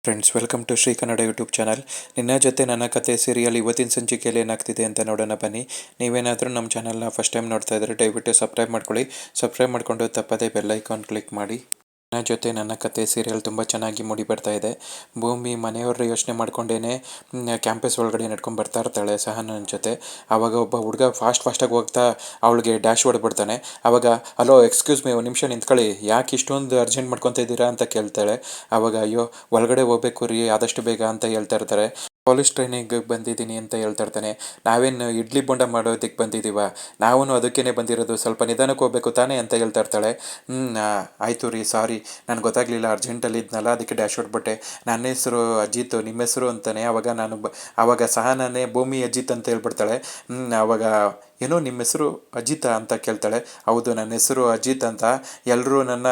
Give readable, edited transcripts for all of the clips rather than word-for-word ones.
Friends, welcome to Shri Kannada YouTube channel. ನಿನ್ನ ಜೊತೆ ನನ್ನ ಕತೆ ಸೀರಿಯಲ್ ಇವತ್ತಿನ ಸಂಚಿಕೆಯಲ್ಲಿ ಏನಾಗ್ತಿದೆ ಅಂತ ನೋಡೋಣ ಬನ್ನಿ. ನೀವೇನಾದರೂ ನಮ್ಮ ಚಾನಲ್ನ ಫಸ್ಟ್ ಟೈಮ್ ನೋಡ್ತಾ ಇದ್ದರೆ ದಯವಿಟ್ಟು ಸಬ್ಸ್ಕ್ರೈಬ್ ಮಾಡ್ಕೊಳ್ಳಿ. ಸಬ್ಸ್ಕ್ರೈಬ್ ಮಾಡಿಕೊಂಡು ತಪ್ಪದೇ ಬೆಲ್ ಐಕಾನ್ ಕ್ಲಿಕ್ ಮಾಡಿ. ನನ್ನ ಜೊತೆ ನನ್ನ ಕತೆ ಸೀರಿಯಲ್ ತುಂಬ ಚೆನ್ನಾಗಿ ಮೂಡಿ ಬರ್ತಾ ಇದೆ. ಭೂಮಿ ಮನೆಯವ್ರ ಯೋಚನೆ ಮಾಡ್ಕೊಂಡೇನೆ ಕ್ಯಾಂಪಸ್ ಒಳಗಡೆ ನಡ್ಕೊಂಡು ಬರ್ತಾ ಇರ್ತಾಳೆ ಸಹನನ ಜೊತೆ. ಆವಾಗ ಒಬ್ಬ ಹುಡುಗ ಫಾಸ್ಟಾಗಿ ಹೋಗ್ತಾ ಅವಳಿಗೆ ಡ್ಯಾಶ್ ಹೊಡೆದ್ಬಿಡ್ತಾನೆ. ಆವಾಗ ಹಲೋ, ಎಕ್ಸ್ಕ್ಯೂಸ್ ಮೀ, ಒಂದು ನಿಮಿಷ ನಿಂತ್ಕೊಳ್ಳಿ, ಯಾಕೆ ಇಷ್ಟೊಂದು ಅರ್ಜೆಂಟ್ ಮಾಡ್ಕೊತಾ ಇದ್ದೀರಾ ಅಂತ ಕೇಳ್ತಾಳೆ. ಆವಾಗ ಅಯ್ಯೋ ಒಳಗಡೆ ಹೋಗ್ಬೇಕು ರೀ, ಆದಷ್ಟು ಬೇಗ ಅಂತ ಹೇಳ್ತಾ ಇರ್ತಾರೆ. ಪೊಲೀಸ್ ಟ್ರೈನಿಂಗ್ಗೆ ಬಂದಿದ್ದೀನಿ ಅಂತ ಹೇಳ್ತಾ ಇರ್ತಾನೆ. ನಾವೇನು ಇಡ್ಲಿ ಬೋಂಡ ಮಾಡೋದಕ್ಕೆ ಬಂದಿದ್ದೀವ, ನಾವೂ ಅದಕ್ಕೇ ಬಂದಿರೋದು, ಸ್ವಲ್ಪ ನಿಧಾನಕ್ಕೆ ಹೋಗ್ಬೇಕು ತಾನೇ ಅಂತ ಹೇಳ್ತಾ ಇರ್ತಾಳೆ. ಆಯಿತು ರೀ, ಸಾರಿ, ನನಗೆ ಗೊತ್ತಾಗಲಿಲ್ಲ, ಅರ್ಜೆಂಟಲ್ಲಿ ಇದ್ನಲ್ಲ ಅದಕ್ಕೆ ಡ್ಯಾಶ್ ಹೊಡ್ಬಿಟ್ಟೆ. ನನ್ನ ಹೆಸರು ಅಜಿತ್, ನಿಮ್ಮ ಹೆಸರು ಅಂತಾನೆ. ಆವಾಗ ಸಹನಾನೇ ಭೂಮಿ ಅಜಿತ್ ಅಂತ ಹೇಳ್ಬಿಡ್ತಾಳೆ. ಆವಾಗ ಏನೋ ನಿಮ್ಮ ಹೆಸರು ಅಜಿತ ಅಂತ ಕೇಳ್ತಾಳೆ. ಹೌದು, ನನ್ನ ಹೆಸರು ಅಜಿತ್ ಅಂತ, ಎಲ್ಲರೂ ನನ್ನ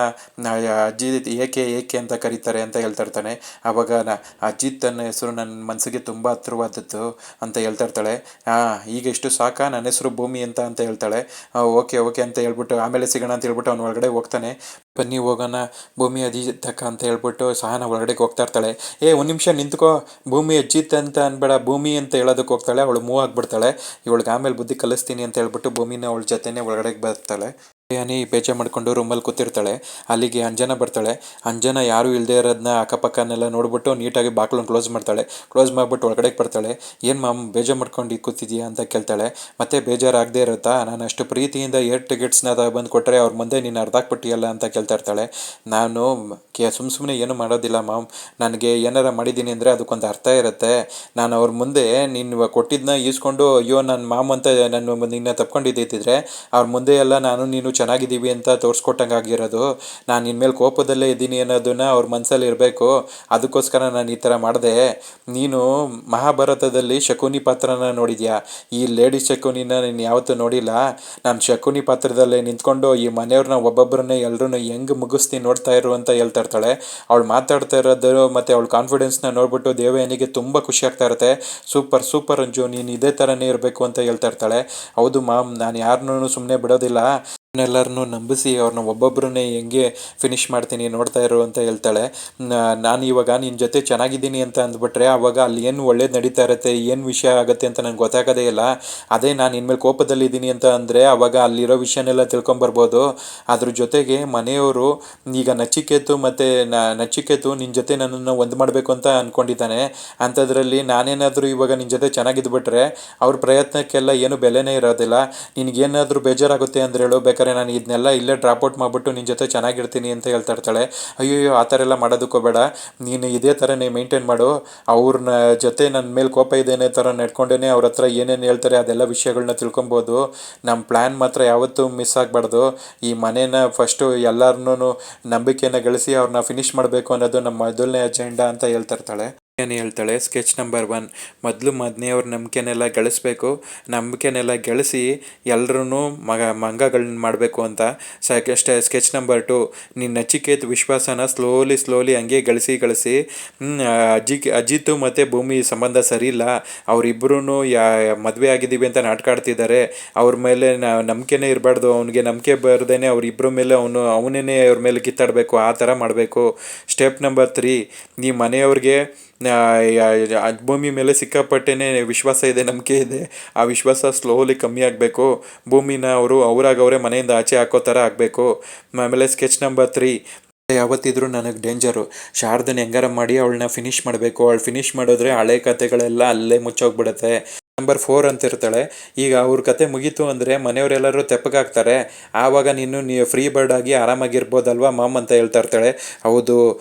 ಅಜಿತ್ ಏಕೆ ಅಂತ ಕರೀತಾರೆ ಅಂತ ಹೇಳ್ತಾ ಇರ್ತಾನೆ. ಆವಾಗ ಅಜಿತ್ ಅನ್ನೋ ಹೆಸರು ನನ್ನ ಮನಸ್ಸಿಗೆ ತುಂಬ ಹತ್ರವಾದದ್ದು ಅಂತ ಹೇಳ್ತಾ ಇರ್ತಾಳೆ. ಈಗ ಎಷ್ಟು ಸಾಕಾ, ನನ್ನ ಹೆಸರು ಭೂಮಿ ಅಂತ ಹೇಳ್ತಾಳೆ. ಓಕೆ ಅಂತ ಹೇಳ್ಬಿಟ್ಟು ಆಮೇಲೆ ಸಿಗೋಣ ಅಂತ ಹೇಳ್ಬಿಟ್ಟು ಅವ್ನು ಒಳಗಡೆ ಹೋಗ್ತಾನೆ. ಬನ್ನಿ ಹೋಗೋಣ ಭೂಮಿ ಅಜಿತಕ್ಕ ಅಂತ ಹೇಳ್ಬಿಟ್ಟು ಸಹನ ಒಳಗಡೆಗೆ ಹೋಗ್ತಾ ಇರ್ತಾಳೆ. ಒಂದು ನಿಮಿಷ ನಿಂತ್ಕೋ, ಭೂಮಿ ಅಜಿತ್ ಅಂತ ಅನ್ಬೇಡ, ಭೂಮಿ ಅಂತ ಹೇಳೋದಕ್ಕೆ ಹೋಗ್ತಾಳೆ. ಅವಳು ಮೂವ್ ಆಗಿಬಿಡ್ತಾಳೆ. ಇವಳಿಗೆ ಆಮೇಲೆ ಬುದ್ಧಿ ಕಲಿಸ್ತೀನಿ ಅಂತ ಹೇಳ್ಬಿಟ್ಟು ಭೂಮಿನ ಅವಳ ಜೊತೆನೇ ಒಳಗಡೆಗೆ ಬರ್ತಾಳೆ. ಯಾನಿ ಬೇಜಾರು ಮಾಡ್ಕೊಂಡು ರೂಮಲ್ಲಿ ಕೂತಿರ್ತಾಳೆ. ಅಲ್ಲಿಗೆ ಅಂಜನಾ ಬರ್ತಾಳೆ. ಅಂಜನಾ ಯಾರೂ ಇಲ್ಲದೆ ಇರೋದನ್ನ ಅಕ್ಕಪಕ್ಕನೆಲ್ಲ ನೋಡ್ಬಿಟ್ಟು ನೀಟಾಗಿ ಬಾಕ್ಲನ್ನು ಕ್ಲೋಸ್ ಮಾಡ್ತಾಳೆ. ಕ್ಲೋಸ್ ಮಾಡಿಬಿಟ್ಟು ಒಳಗಡೆಗೆ ಬರ್ತಾಳೆ. ಏನು ಮಾಮ್ ಬೇಜಾರು ಮಾಡ್ಕೊಂಡು ಕೂತಿದ್ಯಾ ಅಂತ ಕೇಳ್ತಾಳೆ. ಮತ್ತೆ ಬೇಜಾರಾಗದೇ ಇರುತ್ತಾ, ನಾನು ಅಷ್ಟು ಪ್ರೀತಿಯಿಂದ ಏರ್ ಟಿಕೆಟ್ಸ್ನ ಬಂದು ಕೊಟ್ಟರೆ ಅವ್ರ ಮುಂದೆ ನೀನು ಅರ್ಧಾಕ್ಬಿಟ್ಟಿಯಲ್ಲ ಅಂತ ಕೇಳ್ತಾ ಇರ್ತಾಳೆ. ನಾನು ಸುಮ್ಮನೆ ಏನೂ ಮಾಡೋದಿಲ್ಲ ಮಾಮ್, ನನಗೆ ಏನಾರ ಮಾಡಿದ್ದೀನಿ ಅಂದರೆ ಅದಕ್ಕೊಂದು ಅರ್ಥ ಇರುತ್ತೆ. ನಾನು ಅವ್ರ ಮುಂದೆ ನೀನು ಕೊಟ್ಟಿದ್ದನ್ನ ಈಸ್ಕೊಂಡು ಅಯ್ಯೋ ನನ್ನ ಮಾಮ್ ಅಂತ ನಿನ್ನ ತಪ್ಕೊಂಡಿದ್ದಿದ್ರೆ ಅವ್ರ ಮುಂದೆ ಎಲ್ಲ ನಾನು ನೀನು ಚೆನ್ನಾಗಿದ್ದೀವಿ ಅಂತ ತೋರಿಸ್ಕೊಟ್ಟಂಗೆ ಆಗಿರೋದು. ನಾನು ಇನ್ಮೇಲೆ ಕೋಪದಲ್ಲೇ ಇದ್ದೀನಿ ಅನ್ನೋದನ್ನ ಅವ್ರ ಮನಸ್ಸಲ್ಲಿ ಇರಬೇಕು, ಅದಕ್ಕೋಸ್ಕರ ನಾನು ಈ ಥರ ಮಾಡಿದೆ. ನೀನು ಮಹಾಭಾರತದಲ್ಲಿ ಶಕುನಿ ಪಾತ್ರನ ನೋಡಿದ್ಯಾ, ಈ ಲೇಡಿ ಶಕುನಿನ ನೀನು ಯಾವತ್ತೂ ನೋಡಿಲ್ಲ. ನಾನು ಶಕುನಿ ಪಾತ್ರದಲ್ಲೇ ನಿಂತ್ಕೊಂಡು ಈ ಮನೆಯವ್ರನ್ನ ಒಬ್ಬೊಬ್ಬರನ್ನೇ ಎಲ್ಲರೂ ಹೆಂಗೆ ಮುಗಿಸ್ತೀನಿ ನೋಡ್ತಾ ಇರು ಅಂತ ಹೇಳ್ತಾ ಇರ್ತಾಳೆ. ಅವಳು ಮಾತಾಡ್ತಾ ಇರೋದು ಮತ್ತು ಅವಳ ಕಾನ್ಫಿಡೆನ್ಸ್ನ ನೋಡ್ಬಿಟ್ಟು ದೇವಯಾನಿಗೆ ತುಂಬ ಖುಷಿ ಆಗ್ತಾ ಇರುತ್ತೆ. ಸೂಪರ್ ಅಂಜು, ನೀನು ಇದೇ ಥರನೇ ಇರಬೇಕು ಅಂತ ಹೇಳ್ತಾ ಇರ್ತಾಳೆ. ಹೌದು ಮಾಮ್, ನಾನು ಯಾರನ್ನೂ ಸುಮ್ಮನೆ ಬಿಡೋದಿಲ್ಲ, ಎಲ್ಲರನ್ನೂ ನಂಬಿಸಿ ಅವ್ರನ್ನ ಒಬ್ಬೊಬ್ಬರನ್ನೇ ಹೆಂಗೆ ಫಿನಿಷ್ ಮಾಡ್ತೀನಿ ನೋಡ್ತಾ ಇರು ಅಂತ ಹೇಳ್ತಾಳೆ. ನಾನು ಇವಾಗ ನಿನ್ನ ಜೊತೆ ಚೆನ್ನಾಗಿದ್ದೀನಿ ಅಂತ ಅಂದ್ಬಿಟ್ರೆ ಆವಾಗ ಅಲ್ಲಿ ಏನು ಒಳ್ಳೇದು ನಡೀತಾ ಇರುತ್ತೆ, ಏನು ವಿಷಯ ಆಗುತ್ತೆ ಅಂತ ನಂಗೆ ಗೊತ್ತಾಗೋದೇ ಇಲ್ಲ. ಅದೇ ನಾನು ಇನ್ಮೇಲೆ ಕೋಪದಲ್ಲಿದ್ದೀನಿ ಅಂತ ಅಂದರೆ ಆವಾಗ ಅಲ್ಲಿರೋ ವಿಷಯನೆಲ್ಲ ತಿಳ್ಕೊಂಬರ್ಬೋದು. ಅದ್ರ ಜೊತೆಗೆ ಮನೆಯವರು ಈಗ ನಚಿಕೇತು ನಿನ್ನ ಜೊತೆ ನನ್ನನ್ನು ಒಂದು ಮಾಡಬೇಕು ಅಂತ ಅಂದ್ಕೊಂಡಿದ್ದಾನೆ. ಅಂಥದ್ರಲ್ಲಿ ನಾನೇನಾದರೂ ಇವಾಗ ನಿನ್ನ ಜೊತೆ ಚೆನ್ನಾಗಿದ್ಬಿಟ್ರೆ ಅವ್ರ ಪ್ರಯತ್ನಕ್ಕೆಲ್ಲ ಏನು ಬೆಲೆನೇ ಇರೋದಿಲ್ಲ. ನಿನಗೇನಾದರೂ ಬೇಜಾರಾಗುತ್ತೆ ಅಂದರೆ ಹೇಳು, ಬೇಕಾದ್ರೆ ನಾನು ಇದನ್ನೆಲ್ಲ ಇಲ್ಲೇ ಡ್ರಾಪ್ಔಟ್ ಮಾಡಿಬಿಟ್ಟು ನಿನ್ನ ಜೊತೆ ಚೆನ್ನಾಗಿರ್ತೀನಿ ಅಂತ ಹೇಳ್ತಾ ಇರ್ತಾಳೆ. ಅಯ್ಯೋ ಆ ಥರ ಎಲ್ಲ ಮಾಡೋದಕ್ಕೋಬೇಡ, ನೀನು ಇದೇ ಥರನೇ ಮೇಂಟೈನ್ ಮಾಡು. ಅವ್ರನ್ನ ಜೊತೆ ನನ್ನ ಮೇಲೆ ಕೋಪ ಇದೇನೇ ಥರ ನಡ್ಕೊಂಡೇ ಅವ್ರ ಹತ್ರ ಏನೇನು ಹೇಳ್ತಾರೆ ಅದೆಲ್ಲ ವಿಷಯಗಳನ್ನ ತಿಳ್ಕೊಬೋದು. ನಮ್ಮ ಪ್ಲ್ಯಾನ್ ಮಾತ್ರ ಯಾವತ್ತೂ ಮಿಸ್ ಆಗಬಾರ್ದು. ಈ ಮನೇನ ಫಸ್ಟು ಎಲ್ಲರನ್ನೂ ನಂಬಿಕೆನ ಗಳಿಸಿ ಅವ್ರನ್ನ ಫಿನಿಷ್ ಮಾಡಬೇಕು ಅನ್ನೋದು ನಮ್ಮ ಮೊದಲನೇ ಅಜೆಂಡಾ ಅಂತ ಹೇಳ್ತಾ ಇರ್ತಾಳೆ. ಏನು ಹೇಳ್ತಾಳೆ, ಸ್ಕೆಚ್ ನಂಬರ್ 1, ಮೊದಲು ಮನೆಯವ್ರ ನಂಬಿಕೆನೆಲ್ಲ ಗಳಿಸ್ಬೇಕು, ನಂಬಿಕೆನೆಲ್ಲ ಗಳಿಸಿ ಎಲ್ಲರೂ ಮಂಗಗಳನ್ನ ಮಾಡಬೇಕು ಅಂತ. ಸ್ಕೆಚ್ ನಂಬರ್ 2, ನಿನ್ನ ನಚಿಕೇತ್ ವಿಶ್ವಾಸನ ಸ್ಲೋಲಿ ಹಂಗೆ ಗಳಿಸಿ ಅಜಿತ್ ಮತ್ತು ಭೂಮಿ ಸಂಬಂಧ ಸರಿ ಇಲ್ಲ, ಅವರಿಬ್ಬರೂ ಮದುವೆ ಆಗಿದ್ದೀವಿ ಅಂತ ನಾಟಕ ಆಡ್ತಿದ್ದಾರೆ, ಅವ್ರ ಮೇಲೆ ನಂಬಿಕೆನೇ ಇರಬಾರ್ದು, ಅವನಿಗೆ ನಂಬಿಕೆ ಬರ್ದೇನೆ ಅವರಿಬ್ಬರ ಮೇಲೆ ಅವನೇ ಅವ್ರ ಮೇಲೆ ಕಿತ್ತಾಡಬೇಕು, ಆ ಥರ ಮಾಡಬೇಕು. ಸ್ಟೆಪ್ ನಂಬರ್ 3, ಈ ಮನೆಯವ್ರಿಗೆ ಭೂಮಿ ಮೇಲೆ ಸಿಕ್ಕಾಪಟ್ಟೆನೇ ವಿಶ್ವಾಸ ಇದೆ, ನಂಬಿಕೆ ಇದೆ, ಆ ವಿಶ್ವಾಸ ಸ್ಲೋಲಿ ಕಮ್ಮಿ ಆಗಬೇಕು. ಭೂಮಿನ ಅವರೇ ಮನೆಯಿಂದ ಆಚೆ ಹಾಕೋ ಥರ ಆಗಬೇಕು. ಆಮೇಲೆ ಸ್ಕೆಚ್ ನಂಬರ್ 3, ಯಾವತ್ತಿದ್ರೂ ನನಗೆ ಡೇಂಜರು, ಶಾರದನ ಹೆಂಗಾರ ಮಾಡಿ ಅವಳನ್ನ ಫಿನಿಷ್ ಮಾಡಬೇಕು. ಅವಳು ಫಿನಿಷ್ ಮಾಡಿದ್ರೆ ಹಳೆ ಕತೆಗಳೆಲ್ಲ ಅಲ್ಲೇ ಮುಚ್ಚೋಗ್ಬಿಡುತ್ತೆ. ನಂಬರ್ 4 ಅಂತ ಇರ್ತಾಳೆ. ಈಗ ಅವ್ರ ಕತೆ ಮುಗೀತು ಅಂದರೆ ಮನೆಯವರೆಲ್ಲರೂ ತೆಪ್ಪಗಾಗ್ತಾರೆ, ಆವಾಗ ನೀನು ಫ್ರೀ ಬರ್ಡ್ ಆಗಿ ಆರಾಮಾಗಿರ್ಬೋದಲ್ವಾ ಮಾಮ್ ಅಂತ ಹೇಳ್ತಾ ಇರ್ತಾಳೆ. ಹೌದು,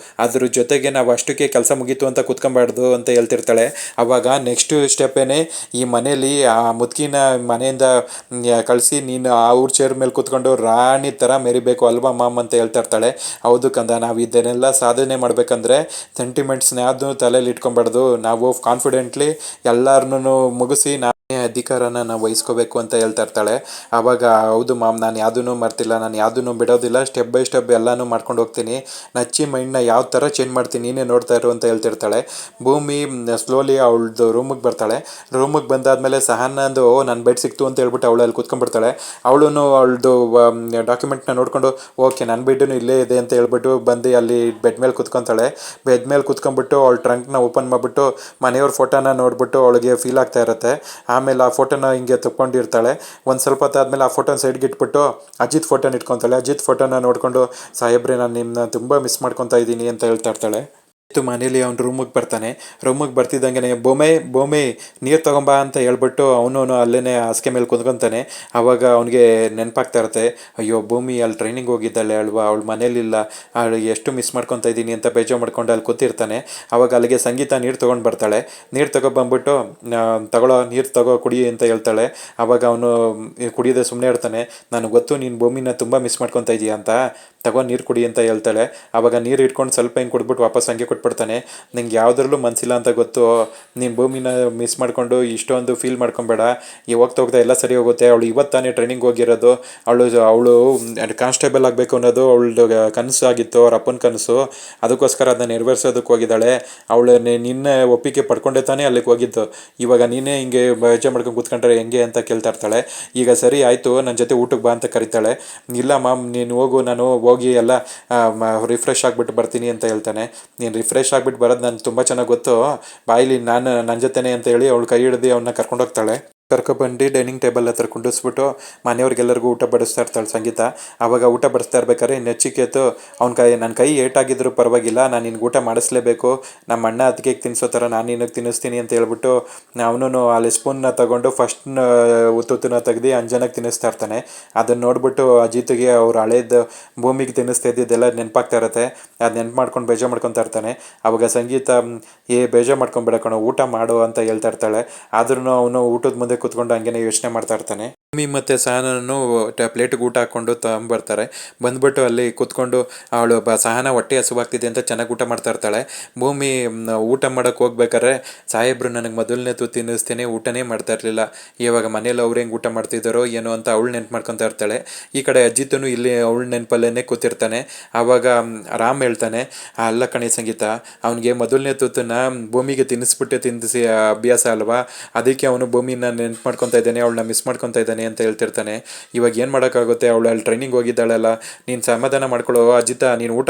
ಅದ್ರ ಜೊತೆಗೆ ನಾವು ಅಷ್ಟಕ್ಕೆ ಕೆಲಸ ಮುಗೀತು ಅಂತ ಕೂತ್ಕೊಬಾರ್ದು ಅಂತ ಹೇಳ್ತಿರ್ತಾಳೆ. ಆವಾಗ ನೆಕ್ಸ್ಟ್ ಸ್ಟೆಪ್ಪೇನೆ ಈ ಮನೇಲಿ ಆ ಮುದುಕಿನ ಮನೆಯಿಂದ ಕಳಿಸಿ ನೀನು ಅವ್ರ ಚೇರ್ ಮೇಲೆ ಕೂತ್ಕೊಂಡು ರಾಣಿ ಥರ ಮೆರಿಬೇಕು ಅಲ್ವಾ ಮಾಮ್ ಅಂತ ಹೇಳ್ತಾ ಇರ್ತಾಳೆ. ಹೌದು ಕಂದ, ನಾವು ಇದನ್ನೆಲ್ಲ ಸಾಧನೆ ಮಾಡಬೇಕಂದ್ರೆ ಸೆಂಟಿಮೆಂಟ್ಸ್ನ ಯಾವುದು ತಲೆಯಲ್ಲಿ ಇಟ್ಕೊಬಾರ್ದು, ನಾವು ಕಾನ್ಫಿಡೆಂಟ್ಲಿ ಎಲ್ಲರನ್ನೂ ಮುಗಿಸಿ ಅಧಿಕಾರನ ನಾವು ವಹಿಸ್ಕೋಬೇಕು ಅಂತ ಹೇಳ್ತಾ ಇರ್ತಾಳೆ. ಆವಾಗ ಹೌದು ಮಾಮ್, ನಾನು ಯಾವುದೂ ಮರ್ತಿಲ್ಲ, ನಾನು ಯಾವುದೂ ಬಿಡೋದಿಲ್ಲ, ಸ್ಟೆಪ್ ಬೈ ಸ್ಟೆಪ್ ಎಲ್ಲನೂ ಮಾಡ್ಕೊಂಡು ಹೋಗ್ತೀನಿ, ನಚ್ಚಿ ಮೈಂಡ್ನ ಯಾವ ಥರ ಚೇಂಜ್ ಮಾಡ್ತೀನಿ ನೀನೇ ನೋಡ್ತಾ ಇರು ಅಂತ ಹೇಳ್ತಿರ್ತಾಳೆ. ಭೂಮಿ ಸ್ಲೋಲಿ ಅವಳದು ರೂಮಿಗೆ ಬರ್ತಾಳೆ. ರೂಮಿಗೆ ಬಂದಾದ್ಮೇಲೆ ಸಹನಂದು ನನ್ನ ಬೆಡ್ ಸಿಕ್ತು ಅಂತ ಹೇಳ್ಬಿಟ್ಟು ಅವಳು ಅಲ್ಲಿ ಕೂತ್ಕೊಂಡ್ಬಿಡ್ತಾಳೆ. ಅವಳು ಅವಳದು ಡಾಕ್ಯುಮೆಂಟ್ನ ನೋಡಿಕೊಂಡು ಓಕೆ ನನ್ನ ಬೆಡ್ಡು ಇಲ್ಲೇ ಇದೆ ಅಂತ ಹೇಳ್ಬಿಟ್ಟು ಬಂದು ಅಲ್ಲಿ ಬೆಡ್ ಮೇಲೆ ಕೂತ್ಕೊತಾಳೆ. ಬೆಡ್ ಮೇಲೆ ಕೂತ್ಕೊಂಡ್ಬಿಟ್ಟು ಅವಳು ಟ್ರಂಕ್ನ ಓಪನ್ ಮಾಡಿಬಿಟ್ಟು ಮನೆಯವ್ರ ಫೋಟೋನ ನೋಡ್ಬಿಟ್ಟು ಅವಳಿಗೆ ಫೀಲ್ ಆಗ್ತಾ ಇರುತ್ತೆ. ಆಮೇಲೆ ಆ ಫೋಟೋನ ಹಿಂಗೆ ತಗೊಂಡಿರ್ತಾಳೆ. ಒಂದು ಸ್ವಲ್ಪ ಹೊತ್ತಾದ್ಮೇಲೆ ಆ ಫೋಟೋನ ಸೈಡ್ಗೆ ಇಟ್ಬಿಟ್ಟು ಅಜಿತ್ ಫೋಟೋನ ಇಟ್ಕೊತಾಳೆ. ಅಜಿತ್ ಫೋಟೋನ ನೋಡಿಕೊಂಡು ಸಾಹೇಬ್ರೆ ನಾನು ನಿಮ್ಮನ್ನ ತುಂಬ ಮಿಸ್ ಮಾಡ್ಕೊತಾ ಇದ್ದೀನಿ ಅಂತ ಹೇಳ್ತಾ ಇರ್ತಾಳೆ. ಮನೇಲಿ ಅವ್ನು ರೂಮಿಗೆ ಬರ್ತಾನೆ. ರೂಮಿಗೆ ಬರ್ತಿದ್ದಂಗೆ ಬೋಮೆ ನೀರು ತಗೊಂಬಾ ಅಂತ ಹೇಳ್ಬಿಟ್ಟು ಅವನು ಅಲ್ಲೇ ಹಾಸಿಗೆ ಮೇಲೆ ಕುಂತ್ಕೊತಾನೆ. ಆವಾಗ ಅವನಿಗೆ ನೆನಪಾಗ್ತಾ ಇರುತ್ತೆ, ಅಯ್ಯೋ ಭೂಮಿ ಅಲ್ಲಿ ಟ್ರೈನಿಂಗ್ ಹೋಗಿದ್ದಾಳೆ ಅಲ್ವಾ, ಅವಳು ಮನೇಲಿಲ್ಲ, ಅವಳಿಗೆ ಎಷ್ಟು ಮಿಸ್ ಮಾಡ್ಕೊತಾ ಇದ್ದೀನಿ ಅಂತ ಬೇಜಾರು ಮಾಡ್ಕೊಂಡು ಅಲ್ಲಿ ಕೂತಿರ್ತಾನೆ. ಆವಾಗ ಅಲ್ಲಿಗೆ ಸಂಗೀತ ನೀರು ತೊಗೊಂಡು ಬರ್ತಾಳೆ. ನೀರು ತಗೊಬಂದ್ಬಿಟ್ಟು ನೀರು ತಗೋ ಕುಡಿ ಅಂತ ಹೇಳ್ತಾಳೆ. ಆವಾಗ ಅವನು ಕುಡಿಯೋದೆ ಸುಮ್ಮನೆ ಇರ್ತಾನೆ. ನನಗೆ ಗೊತ್ತು ನೀನು ಭೂಮಿನ ತುಂಬ ಮಿಸ್ ಮಾಡ್ಕೊತಾ ಇದೀಯ ಅಂತ, ತಗೊಂಡು ನೀರು ಕುಡಿ ಅಂತ ಹೇಳ್ತಾಳೆ. ಆವಾಗ ನೀರು ಇಟ್ಕೊಂಡು ಸ್ವಲ್ಪ ಹಿಂಗೆ ಕುಡ್ಬಿಟ್ಟು ವಾಪಸ್ ಹಂಗೆ ಕೊಟ್ಬಿಡ್ತಾನೆ. ನಿಂಗೆ ಯಾವುದ್ರಲ್ಲೂ ಮನಸ್ಸಿಲ್ಲ ಅಂತ ಗೊತ್ತು, ನೀನು ಭೂಮಿನ ಮಿಸ್ ಮಾಡಿಕೊಂಡು ಇಷ್ಟೊಂದು ಫೀಲ್ ಮಾಡ್ಕೊಬೇಡ, ಹೋಗ್ತಾ ಹೋಗ್ತಾ ಎಲ್ಲ ಸರಿ ಹೋಗುತ್ತೆ. ಅವಳು ಇವತ್ತು ತಾನೇ ಟ್ರೈನಿಂಗ್ ಹೋಗಿರೋದು, ಅವಳು ಕಾನ್ಸ್ಟೇಬಲ್ ಆಗಬೇಕು ಅನ್ನೋದು ಅವಳದು ಕನಸು ಆಗಿತ್ತು, ಅವ್ರ ಅಪ್ಪನ ಕನಸು, ಅದಕ್ಕೋಸ್ಕರ ಅದನ್ನ ನೆರವೇರ್ಸೋದಕ್ಕೆ ಹೋಗಿದ್ದಾಳೆ. ಅವಳು ನಿನ್ನೆ ಒಪ್ಪಿಗೆ ಪಡ್ಕೊಂಡೆ ತಾನೇ ಅಲ್ಲಿಗೆ ಹೋಗಿದ್ದು, ಇವಾಗ ನೀನೇ ಹಿಂಗೆ ಬೇಜಾರು ಮಾಡ್ಕೊಂಡು ಕೂತ್ಕೊಂಡ್ರೆ ಹೆಂಗೆ ಅಂತ ಕೇಳ್ತಾ ಇರ್ತಾಳೆ. ಈಗ ಸರಿ ಆಯಿತು, ನನ್ನ ಜೊತೆ ಊಟಕ್ಕೆ ಬಾ ಅಂತ ಕರೀತಾಳೆ. ಇಲ್ಲ ಮಾಮ್ ನೀನು ಹೋಗು, ನಾನು ಹೋಗಿ ಎಲ್ಲ ರಿಫ್ರೆಶ್ ಆಗಿಬಿಟ್ಟು ಬರ್ತೀನಿ ಅಂತ ಹೇಳ್ತಾನೆ. ನೀನು ರಿಫ್ರೆಶ್ ಆಗಿಬಿಟ್ಟು ಬರೋದು ನನಗೆ ತುಂಬ ಚೆನ್ನಾಗಿ ಗೊತ್ತು, ಬಾಯಿಲಿ ನಾನು ನನ್ನ ಜೊತೆನೇ ಅಂತ ಹೇಳಿ ಅವಳು ಕೈ ಹಿಡಿದು ಅವನ್ನ ಕರ್ಕೊಂಡೋಗ್ತಾಳೆ. ಕರ್ಕೊಬಂದು ಡೈನಿಂಗ್ ಟೇಬಲ್ ಹತ್ರ ಕುಂಡಿಸ್ಬಿಟ್ಟು ಮನೆಯವ್ರಿಗೆಲ್ಲರಿಗೂ ಊಟ ಬಡಿಸ್ತಾ ಇರ್ತಾಳೆ ಸಂಗೀತ. ಆವಾಗ ಊಟ ಬಡಿಸ್ತಾ ಇರ್ಬೇಕಾದ್ರೆ ನಚಿಕೇತು ನನ್ನ ಕೈ ಏಟಾಗಿದ್ರು ಪರವಾಗಿಲ್ಲ, ನಾನು ನಿನ್ಗೆ ಊಟ ಮಾಡಿಸ್ಲೇಬೇಕು, ನಮ್ಮ ಅಣ್ಣ ಅದಕ್ಕೆ ತಿನ್ನಿಸೋ ಥರ ನಾನು ನಿನಗೆ ತಿನ್ನಿಸ್ತೀನಿ ಅಂತ ಹೇಳ್ಬಿಟ್ಟು ಅವನು ಅಲ್ಲಿ ಸ್ಪೂನ್ನ ತಗೊಂಡು ಫಸ್ಟ್ ತುತ್ತನ್ನ ತೆಗ್ದು ಅಂಜನಾಗೆ ತಿನ್ನಿಸ್ತಾ ಇರ್ತಾನೆ. ಅದನ್ನು ನೋಡ್ಬಿಟ್ಟು ಅಜಿತ್ಗೆ ಅವ್ರು ಹಳೇದು ಭೂಮಿಗೆ ತಿನ್ನಿಸ್ತಾ ಇದ್ದಿದ್ದೆಲ್ಲ ನೆನಪಾಗ್ತಾ ಇರುತ್ತೆ. ಅದು ನೆನ್ಪು ಮಾಡ್ಕೊಂಡು ಬೇಜಾರು ಮಾಡ್ಕೊತಾ ಇರ್ತಾನೆ. ಆವಾಗ ಸಂಗೀತ ಬೇಜಾರು ಮಾಡ್ಕೊಂಬೇಡ ಕಣೋ, ಊಟ ಮಾಡು ಅಂತ ಹೇಳ್ತಾ ಇರ್ತಾಳೆ. ಆದ್ರೂ ಅವನು ಊಟದ ಮುಂದೆ ಕೂತ್ಕೊಂಡು ಹಂಗೇನೆ ಯೋಚನೆ ಮಾಡ್ತಾ ಇರ್ತಾನೆ. ಭೂಮಿ ಮತ್ತು ಸಹನನು ಪ್ಲೇಟಿಗೆ ಊಟ ಹಾಕ್ಕೊಂಡು ತಗೊಂಬರ್ತಾರೆ. ಬಂದ್ಬಿಟ್ಟು ಅಲ್ಲಿ ಕೂತ್ಕೊಂಡು ಅವಳು ಸಹನ ಹೊಟ್ಟೆ ಹಸುವಾಗ್ತಿದೆ ಅಂತ ಚೆನ್ನಾಗಿ ಊಟ ಮಾಡ್ತಾ ಇರ್ತಾಳೆ. ಭೂಮಿ ಊಟ ಮಾಡೋಕ್ಕೆ ಹೋಗ್ಬೇಕಾದ್ರೆ ಸಾಹೇಬ್ರು ನನಗೆ ಮೊದಲನೇ ತುತ್ತು ತಿನ್ನಿಸ್ತೀನಿ, ಊಟನೇ ಮಾಡ್ತಾ ಇರಲಿಲ್ಲ, ಇವಾಗ ಮನೇಲಿ ಅವ್ರು ಹೆಂಗೆ ಊಟ ಮಾಡ್ತಿದ್ದಾರೋ ಏನೋ ಅಂತ ಅವಳು ನೆನ್ಪು ಮಾಡ್ಕೊತಾ ಇರ್ತಾಳೆ. ಈ ಕಡೆ ಅಜಿತನು ಇಲ್ಲಿ ಅವಳು ನೆನಪಲ್ಲೇ ಕೂತಿರ್ತಾನೆ. ಆವಾಗ ರಾಮ್ ಹೇಳ್ತಾನೆ, ಅಲ್ಲ ಕಣೆ ಸಂಗೀತ, ಅವನಿಗೆ ಮೊದಲನೇ ತುತ್ತನ್ನ ಭೂಮಿಗೆ ತಿನ್ನಿಸಿ ಅಭ್ಯಾಸ ಅಲ್ವಾ, ಅದಕ್ಕೆ ಅವನು ಭೂಮಿನ ನೆನ್ಪು ಮಾಡ್ಕೊತಾ ಇದ್ದಾನೆ, ಅವಳನ್ನ ಮಿಸ್ ಮಾಡ್ಕೊತಾ ಇದ್ದಾನೆ ಅಂತ ಹೇಳ್ತಿರ್ತಾನೆ. ಇವಾಗ ಏನು ಮಾಡೋಕ್ಕಾಗುತ್ತೆ, ಅವಳು ಅಲ್ಲಿ ಟ್ರೈನಿಂಗ್ ಹೋಗಿದ್ದಾಳಲ್ಲ, ನೀನು ಸಮಾಧಾನ ಮಾಡ್ಕೊಳ್ಳೋ ಅಜಿತ, ನೀನು ಊಟ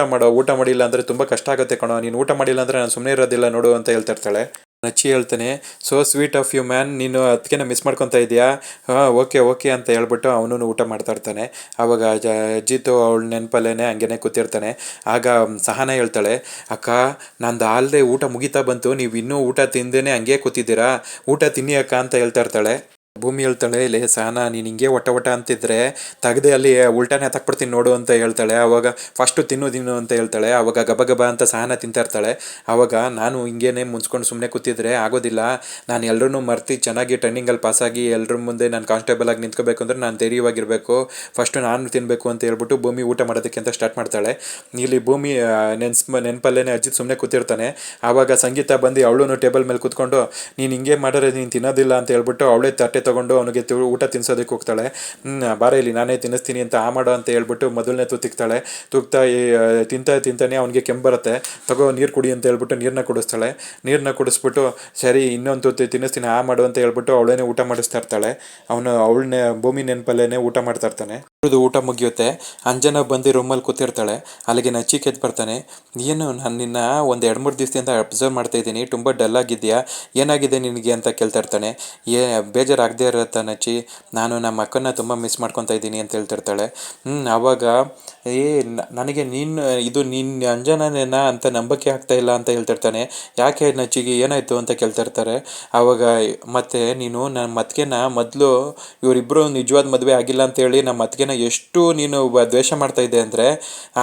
ಮಾಡಿಲ್ಲ ಅಂದರೆ ತುಂಬ ಕಷ್ಟ ಆಗುತ್ತೆ ಕಣೋ, ನೀನು ಊಟ ಮಾಡಿಲ್ಲ ಅಂದರೆ ನಾನು ಸುಮ್ಮನೆ ಇರೋದಿಲ್ಲ ನೋಡು ಅಂತ ಹೇಳ್ತಿರ್ತಾಳೆ. ನಚ್ಚಿ ಹೇಳ್ತಾನೆ, so sweet of you man, ನೀನು ಅದಕ್ಕೆ ಮಿಸ್ ಮಾಡ್ಕೊತಾ ಇದೆಯಾ, ಹಾಂ ಓಕೆ ಅಂತ ಹೇಳ್ಬಿಟ್ಟು ಅವನು ಊಟ ಮಾಡ್ತಾ ಇರ್ತಾನೆ. ಆವಾಗ ಅಜಿತು ಅವಳ ನೆನಪಲ್ಲೇ ಹಂಗೇನೆ ಕೂತಿರ್ತಾನೆ. ಆಗ ಸಹನ ಹೇಳ್ತಾಳೆ, ಅಕ್ಕ ನಂದು ಆಲ್ದೆ ಊಟ ಮುಗಿತಾ ಬಂತು, ನೀವು ಇನ್ನೂ ಊಟ ತಿಂದೇನೆ ಹಂಗೆ ಕೂತಿದ್ದೀರಾ, ಊಟ ತಿನ್ನಿ ಅಕ್ಕ ಅಂತ ಹೇಳ್ತಾ ಇರ್ತಾಳೆ. ಭೂಮಿ ಹೇಳ್ತಾಳೆ, ಲೇ ಸಹನ ನೀನು ಹಿಂಗೆ ಒಟ್ಟ ಅಂತಿದ್ರೆ ತೆಗೆದು ಅಲ್ಲಿ ಉಲ್ಟಾನೆ ಹತ್ತಾಕ್ಬಿಡ್ತೀನಿ ನೋಡು ಅಂತ ಹೇಳ್ತಾಳೆ. ಆವಾಗ ಫಸ್ಟು ತಿನ್ನು ಅಂತ ಹೇಳ್ತಾಳೆ. ಆವಾಗ ಗಬ ಅಂತ ಸಹನ ತಿಂತಾ ಇರ್ತಾಳೆ. ಆವಾಗ ನಾನು ಹಿಂಗೇನೆ ಮುನ್ಸ್ಕೊಂಡು ಸುಮ್ಮನೆ ಕೂತಿದ್ರೆ ಆಗೋದಿಲ್ಲ, ನಾನು ಎಲ್ಲರೂ ಮರ್ತಿ ಚೆನ್ನಾಗಿ ಟ್ರೈನಿಂಗಲ್ಲಿ ಪಾಸಾಗಿ ಎಲ್ಲರ ಮುಂದೆ ನಾನು ಕಾನ್ಸ್ಟೇಬಲ್ ಆಗಿ ನಿಂತ್ಕೋಬೇಕು ಅಂದರೆ ನಾನು ಧೈರ್ಯವಾಗಿರಬೇಕು, ಫಸ್ಟು ನಾನು ತಿನ್ನಬೇಕು ಅಂತ ಹೇಳ್ಬಿಟ್ಟು ಭೂಮಿ ಊಟ ಮಾಡೋದಕ್ಕೆ ಅಂತ ಸ್ಟಾರ್ಟ್ ಮಾಡ್ತಾಳೆ. ಇಲ್ಲಿ ಭೂಮಿ ನೆನಪಲ್ಲೇ ಅಜಿತ್ ಸುಮ್ಮನೆ ಕೂತಿರ್ತಾನೆ. ಆವಾಗ ಸಂಗೀತ ಬಂದು ಅವಳು ಟೇಬಲ್ ಮೇಲೆ ಕೂತ್ಕೊಂಡು ನೀನು ಹಿಂಗೆ ಮಾಡಿದ್ರೆ ನೀನು ತಿನ್ನೋದಿಲ್ಲ ಅಂತ ಹೇಳ್ಬಿಟ್ಟು ಅವಳೇ ತಟ್ಟೆ ತಗೊಂಡು ಅವನಿಗೆ ಊಟ ತಿನ್ಸೋದಕ್ಕೆ ಹೋಗ್ತಾಳೆ. ಬಾರ ಇಲ್ಲಿ ನಾನೇ ತಿನ್ನಿಸ್ತೀನಿ ಅಂತ ಮಾಡೋ ಅಂತ ಹೇಳ್ಬಿಟ್ಟು ಮೊದಲನೇ ತುತ್ತಿಕ್ತಾಳೆ. ತಿಂತಾನೆ ಅವನಿಗೆ ಕೆಮ್ಮು ಬರುತ್ತೆ. ತಗೋ ನೀರು ಕುಡಿ ಅಂತ ಹೇಳ್ಬಿಟ್ಟು ನೀರನ್ನ ಕುಡಿಸ್ತಾಳೆ. ನೀರನ್ನ ಕುಡಿಸ್ಬಿಟ್ಟು ಸರಿ ಇನ್ನೊಂದು ತುತ್ತಿ ತಿನ್ನಿಸ್ತೀನಿ ಮಾಡು ಅಂತ ಹೇಳ್ಬಿಟ್ಟು ಅವಳೇನೆ ಊಟ ಮಾಡಿಸ್ತಾ ಇರ್ತಾಳೆ. ಅವಳನ್ನೇ ಭೂಮಿ ನೆನಪಲ್ಲೇನೆ ಊಟ ಮಾಡ್ತಾ ಇರ್ತಾನೆ. ಊಟ ಮುಗಿಯುತ್ತೆ. ಅಂಜನಾ ಬಂದು ರೂಮಲ್ಲಿ ಕೂತಿರ್ತಾಳೆ. ಅಲ್ಲಿಗೆ ನಚಿಕೇತ್ ಬರ್ತಾನೆ. ಏನು ನಾನು ನಿನ್ನ ಒಂದು 2-3 ದಿವಸದಿಂದ ಅಬ್ಸರ್ವ್ ಮಾಡ್ತಾ ಇದ್ದೀನಿ, ತುಂಬ ಡಲ್ ಆಗಿದೆಯಾ, ಏನಾಗಿದೆ ನಿನಗೆ ಅಂತ ಕೇಳ್ತಾ ಇರ್ತಾನೆ. ಬೇಜಾರಾಗದೇ ಇರತ್ತಾ ನಚ್ಚಿ, ನಾನು ನಮ್ಮ ಅಕ್ಕನ ತುಂಬ ಮಿಸ್ ಮಾಡ್ಕೊತಾ ಇದ್ದೀನಿ ಅಂತ ಹೇಳ್ತಿರ್ತಾಳೆ. ಆವಾಗ ನನಗೆ ನೀನು ಅಂಜನಾನೇನಾ ಅಂತ ನಂಬಕ್ಕೆ ಆಗ್ತಾ ಇಲ್ಲ ಅಂತ ಹೇಳ್ತಿರ್ತಾನೆ. ಯಾಕೆ ನಚ್ಚಿಗೆ ಏನಾಯಿತು ಅಂತ ಕೇಳ್ತಿರ್ತಾರೆ. ಆವಾಗ ಮತ್ತೆ ನೀನು ನಮ್ಮ ಅತ್ತಿಗೆನ ಮೊದಲು ಇವರಿಬ್ಬರು ನಿಜವಾದ ಮದುವೆ ಆಗಿಲ್ಲ ಅಂತೇಳಿ ನಮ್ಮ ಅತ್ತಿಗೆನ ಎಷ್ಟು ನೀನು ದ್ವೇಷ ಮಾಡ್ತಾ ಇದ್ದೆ ಅಂದರೆ,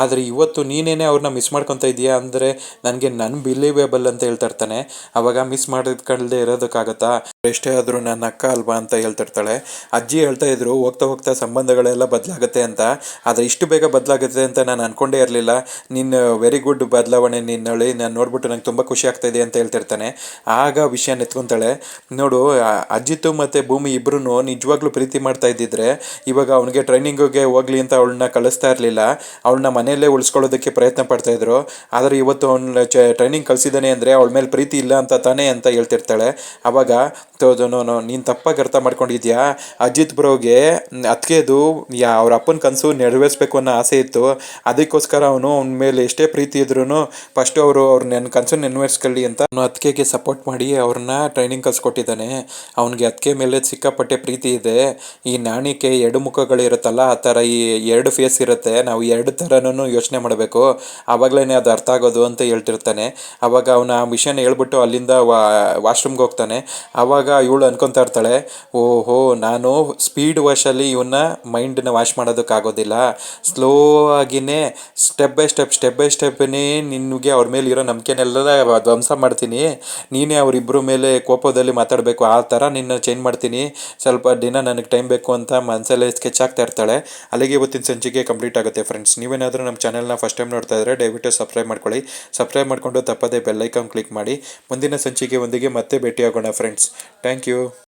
ಆದರೆ ಇವತ್ತು ನೀನೇನೆ ಅವ್ರನ್ನ ಮಿಸ್ ಮಾಡ್ಕೊತಾ ಇದೀಯಾ ಅಂದರೆ ನನಗೆ ಬಿಲೀವೇಬಲ್ ಅಂತ ಹೇಳ್ತಿರ್ತಾನೆ. ಆವಾಗ ಮಿಸ್ ಮಾಡಿದ್ಕೊಳ್ಳದೆ ಇರೋದಕ್ಕಾಗತ್ತಾ, ಎಷ್ಟೇ ಆದರೂ ನನ್ನ ಅಕ್ಕ ಅಲ್ವಾ ಅಂತ ಹೇಳ್ತಿರ್ತಾಳೆ. ಅಜ್ಜಿ ಹೇಳ್ತಾ ಇದ್ರು ಹೋಗ್ತಾ ಹೋಗ್ತಾ ಸಂಬಂಧಗಳೆಲ್ಲ ಬದಲಾಗುತ್ತೆ ಅಂತ. ಆದರೆ ಇಷ್ಟು ಬೇಗ ಬದಲಾಗುತ್ತೆ ಅಂತ ನಾನು ಅನ್ಕೊಂಡೇ ಇರಲಿಲ್ಲ. ನೀನು ವೆರಿ ಗುಡ್ ಬದಲಾವಣೆ ನಿನ್ನಳಿ, ನಾನು ನೋಡ್ಬಿಟ್ಟು ನಂಗೆ ತುಂಬ ಖುಷಿ ಆಗ್ತಾ ಇದೆ ಅಂತ ಹೇಳ್ತಿರ್ತಾನೆ. ಆಗ ವಿಷಯ ಎತ್ಕೊತಾಳೆ. ನೋಡು, ಅಜ್ಜಿತ್ತು ಮತ್ತು ಭೂಮಿ ಇಬ್ಬರೂ ನಿಜವಾಗ್ಲೂ ಪ್ರೀತಿ ಮಾಡ್ತಾ ಇದ್ದಿದ್ರೆ ಇವಾಗ ಅವನಿಗೆ ಟ್ರೈನಿಂಗಿಗೆ ಹೋಗ್ಲಿ ಅಂತ ಅವಳನ್ನ ಕಳಿಸ್ತಾ ಇರಲಿಲ್ಲ. ಅವಳನ್ನ ಮನೆಯಲ್ಲೇ ಉಳಿಸ್ಕೊಳ್ಳೋದಕ್ಕೆ ಪ್ರಯತ್ನ ಪಡ್ತಾ ಇದ್ರು. ಆದರೆ ಇವತ್ತು ಅವನ ಟ್ರೈನಿಂಗ್ ಕಳಿಸಿದ್ದಾನೆ ಅಂದರೆ ಅವಳ ಮೇಲೆ ಪ್ರೀತಿ ಇಲ್ಲ ಅಂತ ತಾನೇ ಅಂತ ಹೇಳ್ತಿರ್ತಾಳೆ. ಆವಾಗ ನೀನು ತಪ್ಪಾಗಿ ಅರ್ಥ ಮಾಡ್ಕೊಂಡಿದ್ಯಾ. ಅಜಿತ್ ಬ್ರೋಗೆ ಅದಕ್ಕೆದು ಅವ್ರ ಅಪ್ಪನ ಕನಸು ನೆರವೇರಿಸ್ಬೇಕು ಅನ್ನೋ ಆಸೆ ಇತ್ತು. ಅದಕ್ಕೋಸ್ಕರ ಅವನ ಮೇಲೆ ಎಷ್ಟೇ ಪ್ರೀತಿ ಇದ್ರೂ ಫಸ್ಟು ಅವ್ರು ನನ್ನ ಕನಸು ನೆರವೇರಿಸ್ಕೊಳ್ಳಿ ಅಂತ ಅವನು ಅತ್ತಿಗೆಗೆ ಸಪೋರ್ಟ್ ಮಾಡಿ ಅವ್ರನ್ನ ಟ್ರೈನಿಂಗ್ ಕಲಿಸ್ಕೊಟ್ಟಿದ್ದಾನೆ. ಅವನಿಗೆ ಅತ್ತಿಗೆ ಮೇಲೆ ಸಿಕ್ಕಾಪಟ್ಟೆ ಪ್ರೀತಿ ಇದೆ. ಈ ನಾಣಿಕೆ ಎರಡು ಮುಖಗಳಿರುತ್ತಲ್ಲ, ಆ ಥರ ಈ ಎರಡು ಫೇಸ್ ಇರುತ್ತೆ. ನಾವು ಎರಡು ಥರನೂ ಯೋಚನೆ ಮಾಡಬೇಕು, ಆವಾಗಲೇ ಅದು ಅರ್ಥ ಆಗೋದು ಅಂತ ಹೇಳ್ತಿರ್ತಾನೆ. ಆವಾಗ ಅವನ ಆ ವಿಷಯನ ಹೇಳ್ಬಿಟ್ಟು ಅಲ್ಲಿಂದ ವಾಶ್ರೂಮ್ಗೆ ಹೋಗ್ತಾನೆ. ಆವಾಗ ಇವಳು ಅನ್ಕೊತಾ ಇರ್ತಾಳೆ, ಓಹೋ, ನಾನು ಸ್ಪೀಡ್ ವಾಶಲ್ಲಿ ಇವನ್ನ ಮೈಂಡನ್ನ ವಾಶ್ ಮಾಡೋದಕ್ಕಾಗೋದಿಲ್ಲ, ಸ್ಲೋ ಆಗಿನೇ ಸ್ಟೆಪ್ ಬೈ ಸ್ಟೆಪ್ಪೇ ನಿನಗೆ ಅವ್ರ ಮೇಲೆ ಇರೋ ನಂಬಿಕೆನೆಲ್ಲ ಧ್ವಂಸ ಮಾಡ್ತೀನಿ. ನೀನೇ ಅವರಿಬ್ಬರ ಮೇಲೆ ಕೋಪದಲ್ಲಿ ಮಾತಾಡಬೇಕು, ಆ ಥರ ನಿನ್ನ ಚೇಂಜ್ ಮಾಡ್ತೀನಿ, ಸ್ವಲ್ಪ ದಿನ ನನಗೆ ಟೈಮ್ ಬೇಕು ಅಂತ ಮನಸ್ಸಲ್ಲೇ ಸ್ಕೆಚ್ ಆಗ್ತಾ ಇರ್ತಾಳೆ. ಅಲ್ಲಿಗೆ ಇವತ್ತಿನ ಸಂಚಿಕೆ ಕಂಪ್ಲೀಟ್ ಆಗುತ್ತೆ ಫ್ರೆಂಡ್ಸ್. ನೀವೇನಾದರೂ ನಮ್ಮ ಚಾನಲ್ನ ಫಸ್ಟ್ ಟೈಮ್ ನೋಡ್ತಾ ಇದ್ದರೆ ದಯವಿಟ್ಟು ಸಬ್ಸ್ಕ್ರೈಬ್ ಮಾಡ್ಕೊಳ್ಳಿ. ಸಬ್ಸ್ಕ್ರೈಬ್ ಮಾಡಿಕೊಂಡು ತಪ್ಪದೇ ಬೆಲ್ಲೈಕಾನ್ ಕ್ಲಿಕ್ ಮಾಡಿ. ಮುಂದಿನ ಸಂಚಿಕೆ ಒಂದಿಗೆ ಮತ್ತೆ ಭೇಟಿಯಾಗೋಣ ಫ್ರೆಂಡ್ಸ್. Thank you.